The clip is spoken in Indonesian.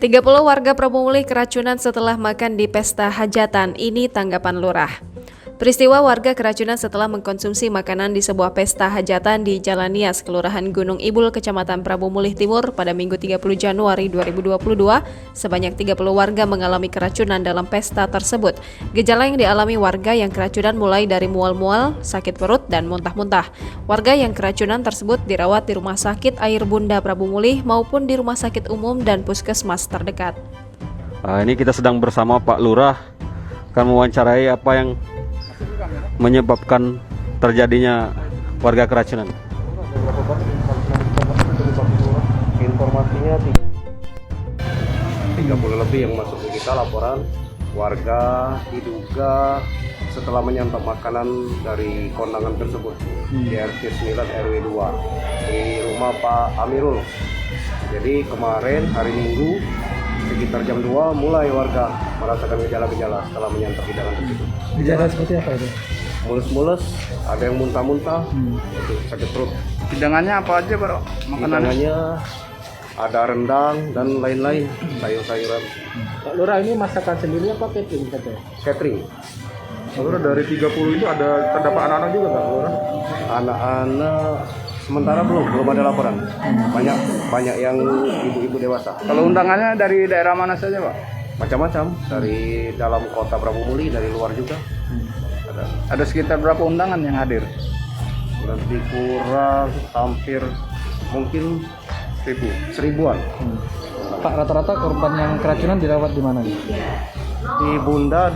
...30 warga Prabumulih keracunan setelah makan di pesta hajatan, ini tanggapan lurah. Peristiwa warga keracunan setelah mengkonsumsi makanan di sebuah pesta hajatan di Jalan Nias, Kelurahan Gunung Ibul, Kecamatan Prabumulih Timur pada Minggu 30 Januari 2022. Sebanyak 30 warga mengalami keracunan dalam pesta tersebut. Gejala yang dialami warga yang keracunan mulai dari mual-mual, sakit perut, dan muntah-muntah. Warga yang keracunan tersebut dirawat di Rumah Sakit Air Bunda Prabumulih maupun di Rumah Sakit Umum dan Puskesmas terdekat. Ini kita sedang bersama Pak Lurah akan mewawancarai apa yang menyebabkan terjadinya warga keracunan. Informasinya 30 lebih yang masuk ke kita laporan warga diduga setelah menyantap makanan dari kondangan tersebut di RT 9 RW 2 di rumah Pak Amirul. Jadi kemarin hari Minggu sekitar jam 2 mulai warga merasakan gejala-gejala setelah menyantap hidangan tersebut. Gejala seperti apa itu? Mulus-mulus, ada yang muntah-muntah, itu sakit perut. Hidangannya apa aja, Bro? Hidangannya ada rendang dan lain-lain, sayur-sayuran. Pak Lurah, ini masakan sendiri apa catering katanya? Catering. Lurah, dari 30 itu terdapat anak-anak juga nggak, Lurah? Anak-anak sementara belum ada laporan. Banyak yang ibu-ibu dewasa. Kalau undangannya dari daerah mana saja, Pak? Macam-macam, dari dalam kota Prabumulih, dari luar juga. Ada sekitar berapa undangan yang hadir? Lebih kurang hampir mungkin seribuan. Pak, rata-rata korban yang keracunan dirawat di mana? Di Bunda